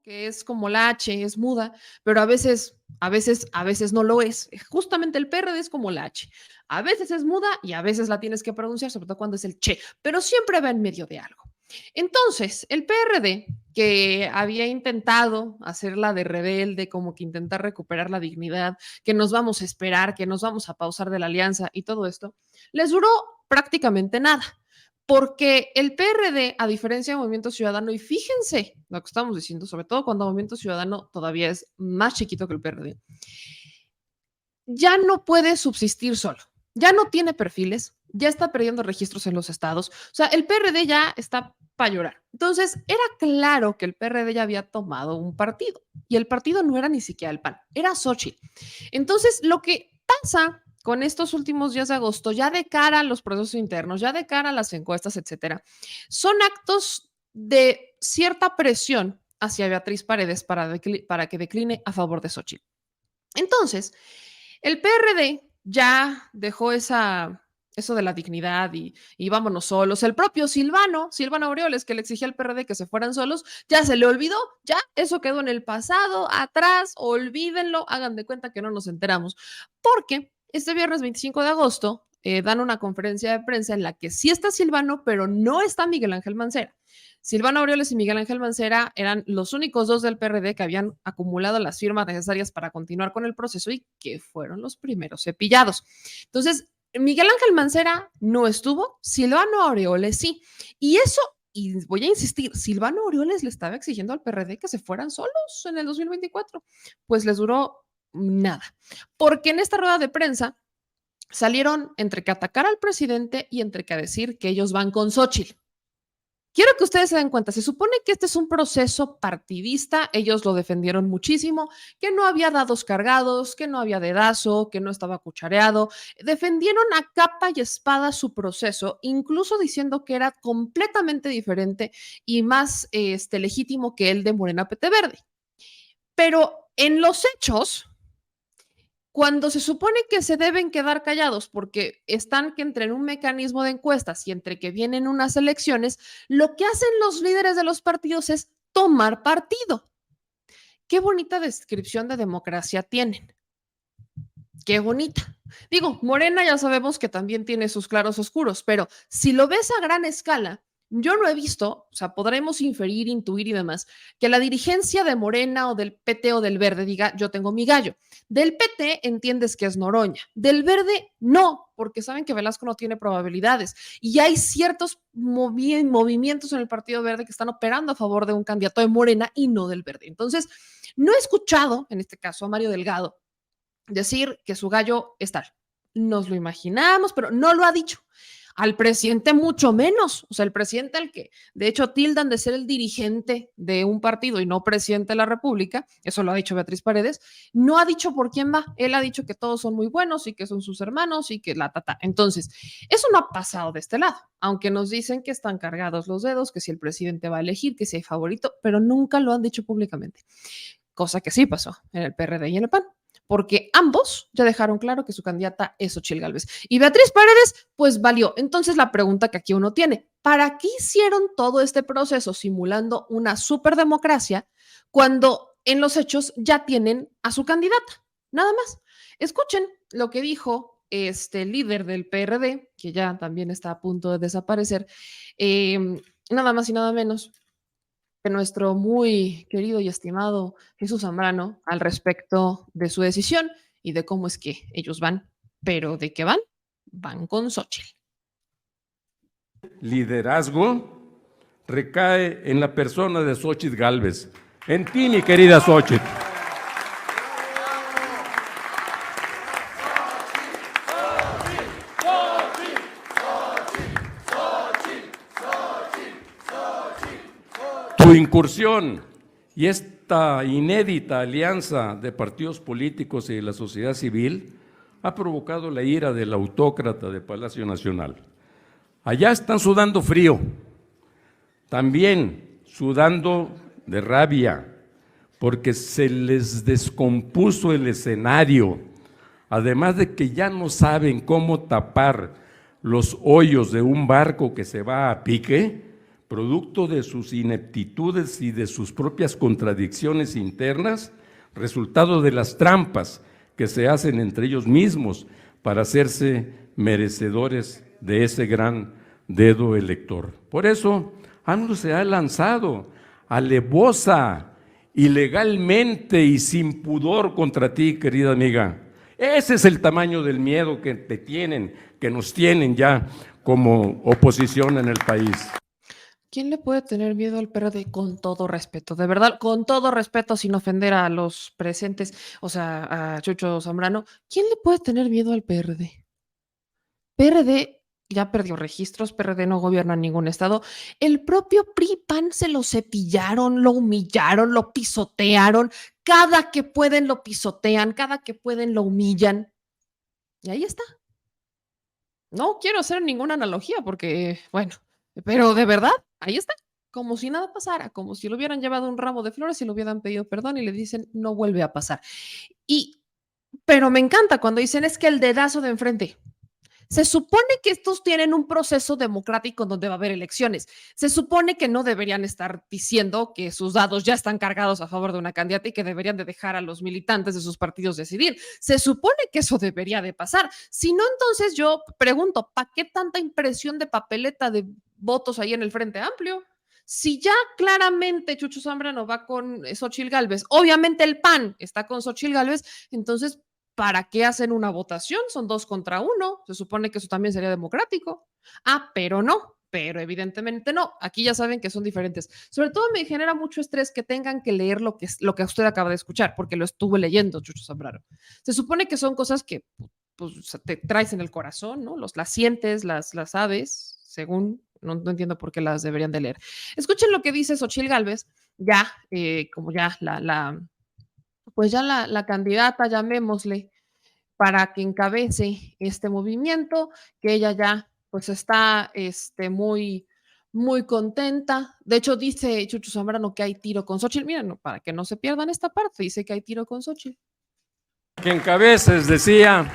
que es como la H, es muda, pero a veces no lo es. Justamente el PRD es como la H. A veces es muda y a veces la tienes que pronunciar, sobre todo cuando es el che, pero siempre va en medio de algo. Entonces, el PRD, que había intentado hacerla de rebelde, como que intentar recuperar la dignidad, que nos vamos a esperar, que nos vamos a pausar de la alianza y todo esto, les duró prácticamente nada. Porque el PRD, a diferencia de Movimiento Ciudadano, y fíjense lo que estamos diciendo, sobre todo cuando Movimiento Ciudadano todavía es más chiquito que el PRD, ya no puede subsistir solo, ya no tiene perfiles, ya está perdiendo registros en los estados, o sea, el PRD ya está para llorar. Entonces, era claro que el PRD ya había tomado un partido, y el partido no era ni siquiera el PAN, era Xochitl. Entonces, lo que pasa con estos últimos días de agosto, ya de cara a los procesos internos, ya de cara a las encuestas, etcétera, son actos de cierta presión hacia Beatriz Paredes para que decline a favor de Xochitl. Entonces, el PRD ya dejó eso de la dignidad y vámonos solos. El propio Silvano Aureoles, que le exigía al PRD que se fueran solos, ya se le olvidó, ya eso quedó en el pasado, atrás, olvídenlo, hagan de cuenta que no nos enteramos. Porque este viernes 25 de agosto dan una conferencia de prensa en la que sí está Silvano, pero no está Miguel Ángel Mancera. Silvano Aureoles y Miguel Ángel Mancera eran los únicos dos del PRD que habían acumulado las firmas necesarias para continuar con el proceso y que fueron los primeros cepillados. Entonces, Miguel Ángel Mancera no estuvo, Silvano Aureoles sí. Y eso, y voy a insistir, Silvano Aureoles le estaba exigiendo al PRD que se fueran solos en el 2024. Pues les duró nada. Porque en esta rueda de prensa salieron entre que atacar al presidente y entre que decir que ellos van con Xochitl. Quiero que ustedes se den cuenta, se supone que este es un proceso partidista, ellos lo defendieron muchísimo, que no había dados cargados, que no había dedazo, que no estaba cuchareado, defendieron a capa y espada su proceso, incluso diciendo que era completamente diferente y más legítimo que el de Morena PT Verde. Pero en los hechos, cuando se supone que se deben quedar callados porque están que entre en un mecanismo de encuestas y entre que vienen unas elecciones, lo que hacen los líderes de los partidos es tomar partido. Qué bonita descripción de democracia tienen. Qué bonita. Digo, Morena ya sabemos que también tiene sus claros oscuros, pero si lo ves a gran escala, yo no he visto, o sea, podremos inferir, intuir y demás, que la dirigencia de Morena o del PT o del Verde diga, yo tengo mi gallo. Del PT entiendes que es Noroña. Del Verde, no, porque saben que Velasco no tiene probabilidades. Y hay ciertos movimientos en el Partido Verde que están operando a favor de un candidato de Morena y no del Verde. Entonces, no he escuchado, en este caso, a Mario Delgado decir que su gallo es tal. Nos lo imaginamos, pero no lo ha dicho. Al presidente mucho menos, o sea, el presidente al que de hecho tildan de ser el dirigente de un partido y no presidente de la República, eso lo ha dicho Beatriz Paredes, no ha dicho por quién va, él ha dicho que todos son muy buenos y que son sus hermanos y que la tata. Entonces, eso no ha pasado de este lado, aunque nos dicen que están cargados los dedos, que si el presidente va a elegir, que si hay favorito, pero nunca lo han dicho públicamente, cosa que sí pasó en el PRD y en el PAN, porque ambos ya dejaron claro que su candidata es Xochitl Gálvez. Y Beatriz Paredes, pues valió. Entonces la pregunta que aquí uno tiene, ¿para qué hicieron todo este proceso simulando una superdemocracia cuando en los hechos ya tienen a su candidata? Nada más. Escuchen lo que dijo este líder del PRD, que ya también está a punto de desaparecer, nada más y nada menos de nuestro muy querido y estimado Jesús Zambrano al respecto de su decisión y de cómo es que ellos van, pero ¿de qué van? Van con Xochitl. Liderazgo recae en la persona de Xochitl Gálvez, en ti, mi querida Xochitl. Tu incursión y esta inédita alianza de partidos políticos y de la sociedad civil ha provocado la ira del autócrata de Palacio Nacional. Allá están sudando frío, también sudando de rabia, porque se les descompuso el escenario, además de que ya no saben cómo tapar los hoyos de un barco que se va a pique, producto de sus ineptitudes y de sus propias contradicciones internas, resultado de las trampas que se hacen entre ellos mismos para hacerse merecedores de ese gran dedo elector. Por eso, AMLO se ha lanzado alevosa, ilegalmente y sin pudor contra ti, querida amiga. Ese es el tamaño del miedo que te tienen, que nos tienen ya como oposición en el país. ¿Quién le puede tener miedo al PRD? Con todo respeto, de verdad, con todo respeto, sin ofender a los presentes, o sea, a Chucho Zambrano. ¿Quién le puede tener miedo al PRD? PRD ya perdió registros, PRD no gobierna en ningún estado. El propio PRI-PAN se lo cepillaron, lo humillaron, lo pisotearon. Cada que pueden lo pisotean, cada que pueden lo humillan. Y ahí está. No quiero hacer ninguna analogía porque, bueno, pero de verdad, ahí está. Como si nada pasara, como si le hubieran llevado un ramo de flores y le hubieran pedido perdón y le dicen, no vuelve a pasar. Pero me encanta cuando dicen, es que el dedazo de enfrente. Se supone que estos tienen un proceso democrático donde va a haber elecciones. Se supone que no deberían estar diciendo que sus dados ya están cargados a favor de una candidata y que deberían de dejar a los militantes de sus partidos decidir. Se supone que eso debería de pasar. Si no, entonces yo pregunto, ¿para qué tanta impresión de papeleta de votos ahí en el Frente Amplio? Si ya claramente Chucho Zambrano va con Xóchitl Gálvez, obviamente el PAN está con Xóchitl Gálvez, entonces ¿para qué hacen una votación? Son 2 contra 1. Se supone que eso también sería democrático. Pero no, pero evidentemente no. Aquí ya saben que son diferentes. Sobre todo me genera mucho estrés que tengan que leer lo que usted acaba de escuchar, porque lo estuve leyendo, Chucho Zambrano. Se supone que son cosas que pues, te traes en el corazón, ¿no? Las sientes, las sabes, según, no entiendo por qué las deberían de leer. Escuchen lo que dice Xóchitl Gálvez, ya, como ya pues ya la candidata, llamémosle, para que encabece este movimiento, que ella ya pues está muy, muy contenta. De hecho, dice Chucho Zambrano que hay tiro con Xóchitl. Miren, no, para que no se pierdan esta parte, dice que hay tiro con Xóchitl. Que encabeces, decía,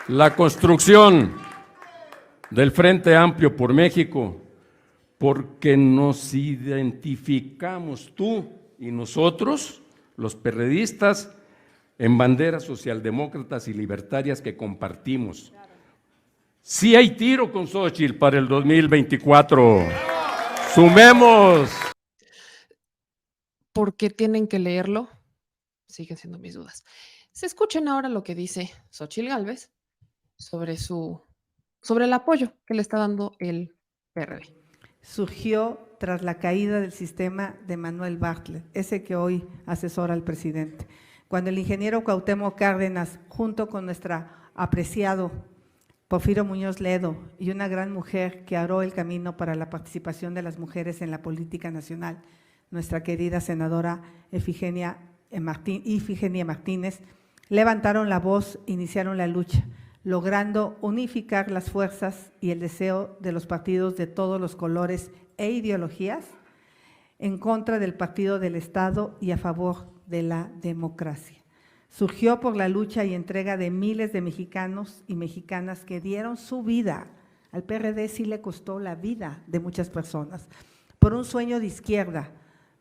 la construcción del Frente Amplio por México, porque nos identificamos tú y nosotros, los perredistas, en banderas socialdemócratas y libertarias que compartimos. Sí hay tiro con Xóchitl para el 2024. ¡Sumemos! ¿Por qué tienen que leerlo? Siguen siendo mis dudas. Se escuchen ahora lo que dice Xóchitl Gálvez sobre el apoyo que le está dando el PRD. Surgió tras la caída del sistema de Manuel Bartlett, ese que hoy asesora al presidente, cuando el ingeniero Cuauhtémoc Cárdenas, junto con nuestro apreciado Porfirio Muñoz Ledo y una gran mujer que abrió el camino para la participación de las mujeres en la política nacional, nuestra querida senadora Ifigenia Martínez, levantaron la voz, iniciaron la lucha, logrando unificar las fuerzas y el deseo de los partidos de todos los colores e ideologías en contra del partido del Estado y a favor de la democracia. Surgió por la lucha y entrega de miles de mexicanos y mexicanas que dieron su vida. Al PRD sí le costó la vida de muchas personas, por un sueño de izquierda,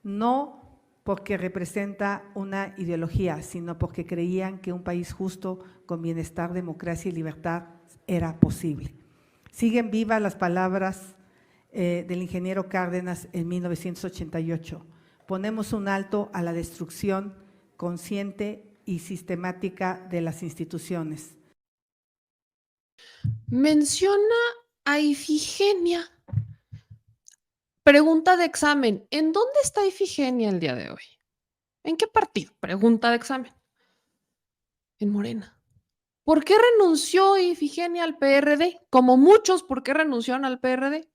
no porque representa una ideología, sino porque creían que un país justo, con bienestar, democracia y libertad era posible. Siguen vivas las palabras del ingeniero Cárdenas en 1988. Ponemos un alto a la destrucción consciente y sistemática de las instituciones. Menciona a Ifigenia. Pregunta de examen, ¿en dónde está Ifigenia el día de hoy? ¿En qué partido? Pregunta de examen. En Morena. ¿Por qué renunció Ifigenia al PRD? Como muchos, ¿por qué renunciaron al PRD?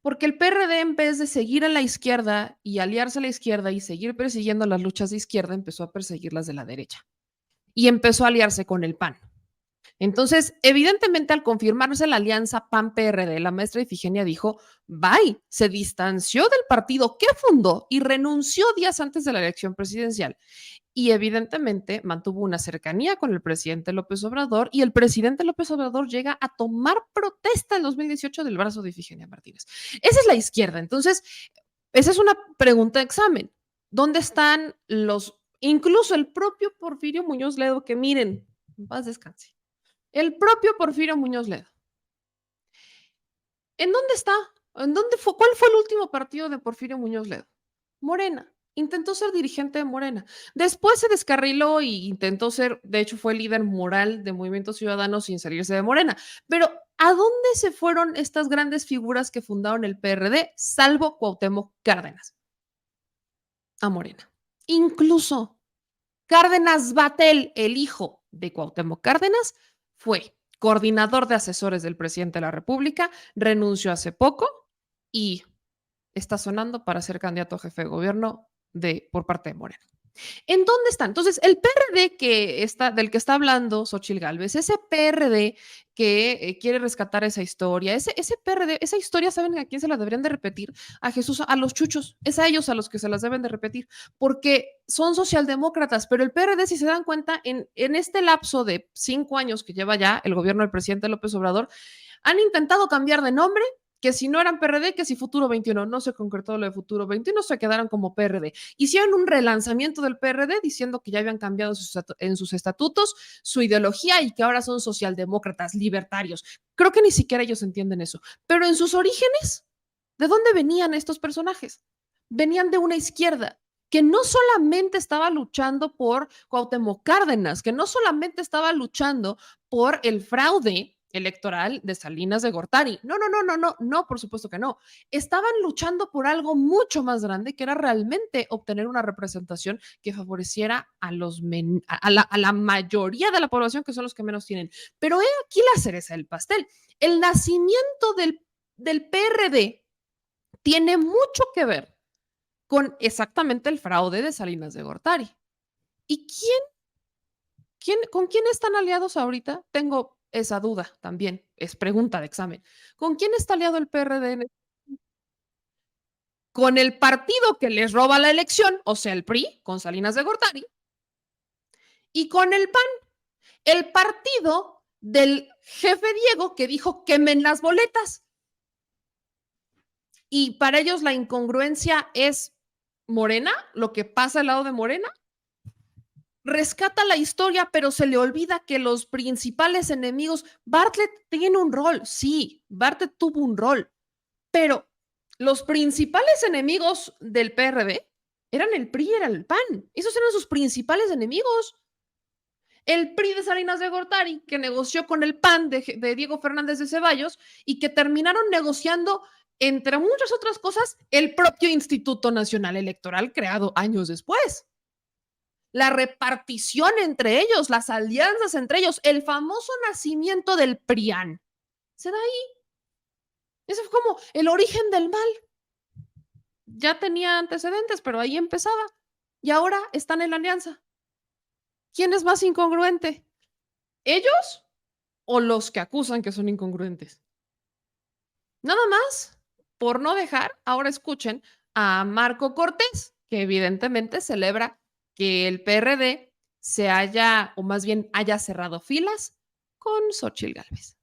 Porque el PRD, en vez de seguir a la izquierda y aliarse a la izquierda y seguir persiguiendo las luchas de izquierda, empezó a perseguir las de la derecha. Y empezó a aliarse con el PAN. Entonces, evidentemente, al confirmarse la alianza PAN-PRD, la maestra Ifigenia dijo, bye, se distanció del partido que fundó y renunció días antes de la elección presidencial. Y evidentemente mantuvo una cercanía con el presidente López Obrador y el presidente López Obrador llega a tomar protesta en 2018 del brazo de Ifigenia Martínez. Esa es la izquierda. Entonces, esa es una pregunta de examen. ¿Dónde están incluso el propio Porfirio Muñoz Ledo, que miren, en paz descanse? El propio Porfirio Muñoz Ledo. ¿En dónde está? ¿En dónde fue? ¿Cuál fue el último partido de Porfirio Muñoz Ledo? Morena. Intentó ser dirigente de Morena. Después se descarriló y intentó ser, de hecho fue líder moral de Movimiento Ciudadano sin salirse de Morena. Pero ¿a dónde se fueron estas grandes figuras que fundaron el PRD, salvo Cuauhtémoc Cárdenas? A Morena. Incluso Cárdenas Batel, el hijo de Cuauhtémoc Cárdenas, fue coordinador de asesores del presidente de la República, renunció hace poco y está sonando para ser candidato a jefe de gobierno por parte de Morena. ¿En dónde está? Entonces, el PRD del que está hablando Xóchitl Gálvez, ese PRD que quiere rescatar esa historia, ese PRD, esa historia, ¿saben a quién se la deberían de repetir? A Jesús, a los chuchos, es a ellos a los que se las deben de repetir, porque son socialdemócratas, pero el PRD, si se dan cuenta, en este lapso de 5 años que lleva ya el gobierno del presidente López Obrador, han intentado cambiar de nombre, que si no eran PRD, que si Futuro 21, no se concretó lo de Futuro 21, se quedaron como PRD. Hicieron un relanzamiento del PRD diciendo que ya habían cambiado en sus estatutos su ideología y que ahora son socialdemócratas, libertarios. Creo que ni siquiera ellos entienden eso. Pero en sus orígenes, ¿de dónde venían estos personajes? Venían de una izquierda que no solamente estaba luchando por Cuauhtémoc Cárdenas, que no solamente estaba luchando por el fraude electoral de Salinas de Gortari. No, por supuesto que no. Estaban luchando por algo mucho más grande, que era realmente obtener una representación que favoreciera a la mayoría de la población, que son los que menos tienen. Pero he aquí la cereza del pastel. El nacimiento del PRD tiene mucho que ver con exactamente el fraude de Salinas de Gortari. ¿Y con quién están aliados ahorita? Tengo esa duda también, es pregunta de examen. ¿Con quién está aliado el PRD? Con el partido que les roba la elección, o sea, el PRI, con Salinas de Gortari, y con el PAN, el partido del jefe Diego que dijo quemen las boletas. Y para ellos la incongruencia es Morena, lo que pasa al lado de Morena. Rescata la historia, pero se le olvida que los principales enemigos, Bartlett tiene un rol, sí, Bartlett tuvo un rol, pero los principales enemigos del PRD eran el PRI, era el PAN, esos eran sus principales enemigos. El PRI de Salinas de Gortari, que negoció con el PAN de Diego Fernández de Ceballos y que terminaron negociando, entre muchas otras cosas, el propio Instituto Nacional Electoral creado años después. La repartición entre ellos, las alianzas entre ellos, el famoso nacimiento del PRIAN. Se da ahí. Ese fue como el origen del mal. Ya tenía antecedentes, pero ahí empezaba. Y ahora están en la alianza. ¿Quién es más incongruente? ¿Ellos o los que acusan que son incongruentes? Nada más, por no dejar, ahora escuchen a Marco Cortés, que evidentemente celebra que el PRD se haya, o más bien haya cerrado filas con Xóchitl Gálvez.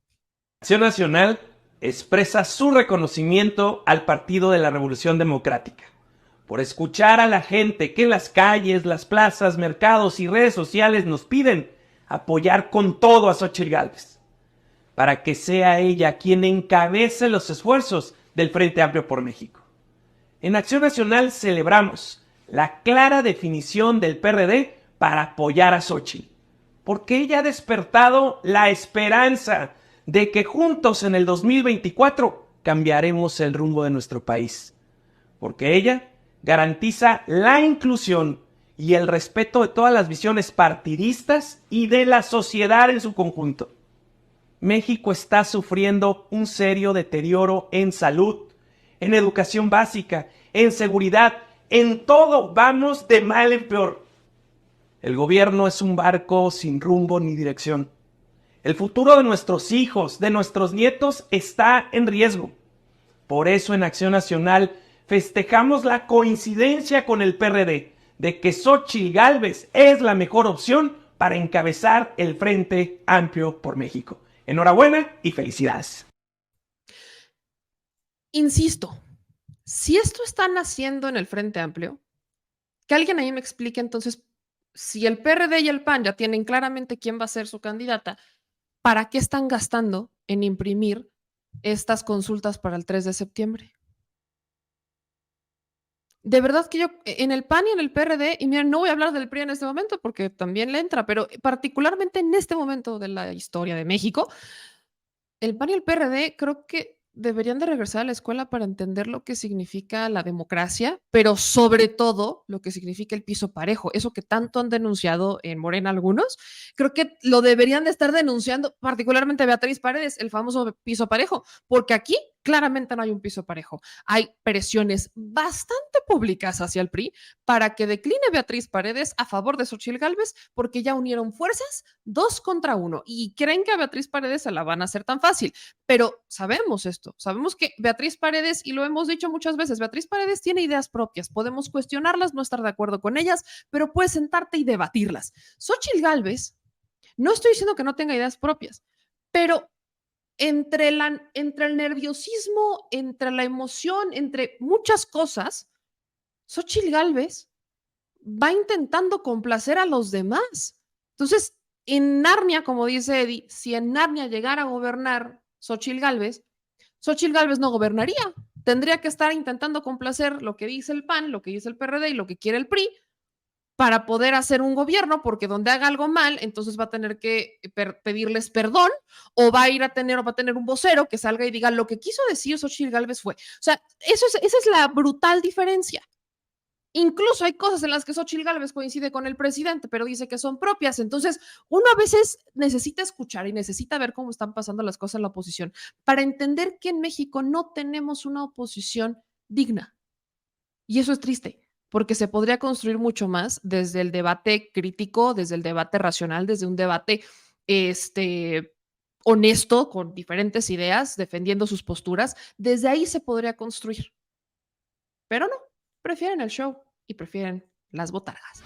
Acción Nacional expresa su reconocimiento al Partido de la Revolución Democrática por escuchar a la gente que en las calles, las plazas, mercados y redes sociales nos piden apoyar con todo a Xóchitl Gálvez, para que sea ella quien encabece los esfuerzos del Frente Amplio por México. En Acción Nacional celebramos la clara definición del PRD para apoyar a Xóchitl, porque ella ha despertado la esperanza de que juntos en el 2024 cambiaremos el rumbo de nuestro país, porque ella garantiza la inclusión y el respeto de todas las visiones partidistas y de la sociedad en su conjunto. México está sufriendo un serio deterioro en salud, en educación básica, en seguridad, en todo vamos de mal en peor. El gobierno es un barco sin rumbo ni dirección. El futuro de nuestros hijos, de nuestros nietos, está en riesgo. Por eso en Acción Nacional festejamos la coincidencia con el PRD de que Xóchitl Gálvez es la mejor opción para encabezar el Frente Amplio por México. Enhorabuena y felicidades. Insisto, si esto están haciendo en el Frente Amplio, que alguien ahí me explique entonces, si el PRD y el PAN ya tienen claramente quién va a ser su candidata, ¿para qué están gastando en imprimir estas consultas para el 3 de septiembre? De verdad que yo, en el PAN y en el PRD, y miren, no voy a hablar del PRI en este momento porque también le entra, pero particularmente en este momento de la historia de México, el PAN y el PRD creo que deberían de regresar a la escuela para entender lo que significa la democracia, pero sobre todo lo que significa el piso parejo, eso que tanto han denunciado en Morena algunos, creo que lo deberían de estar denunciando, particularmente Beatriz Paredes, el famoso piso parejo, porque aquí claramente no hay un piso parejo. Hay presiones bastante públicas hacia el PRI para que decline Beatriz Paredes a favor de Xóchitl Gálvez, porque ya unieron fuerzas 2 contra 1 y creen que a Beatriz Paredes se la van a hacer tan fácil. Pero sabemos esto, sabemos que Beatriz Paredes, y lo hemos dicho muchas veces, Beatriz Paredes tiene ideas propias, podemos cuestionarlas, no estar de acuerdo con ellas, pero puedes sentarte y debatirlas. Xóchitl Gálvez, no estoy diciendo que no tenga ideas propias, pero entre el nerviosismo, entre la emoción, entre muchas cosas, Xóchitl Gálvez va intentando complacer a los demás. Entonces, en Narnia, como dice Eddie, si en Narnia llegara a gobernar Xóchitl Gálvez no gobernaría. Tendría que estar intentando complacer lo que dice el PAN, lo que dice el PRD y lo que quiere el PRI para poder hacer un gobierno, porque donde haga algo mal, entonces va a tener que pedirles perdón o va a tener un vocero que salga y diga lo que quiso decir Xóchitl Gálvez fue. O sea, esa es la brutal diferencia. Incluso hay cosas en las que Xóchitl Gálvez coincide con el presidente, pero dice que son propias. Entonces, uno a veces necesita escuchar y necesita ver cómo están pasando las cosas en la oposición para entender que en México no tenemos una oposición digna. Y eso es triste, porque se podría construir mucho más desde el debate crítico, desde el debate racional, desde un debate honesto, con diferentes ideas, defendiendo sus posturas. Desde ahí se podría construir. Pero no, prefieren el show y prefieren las botargas.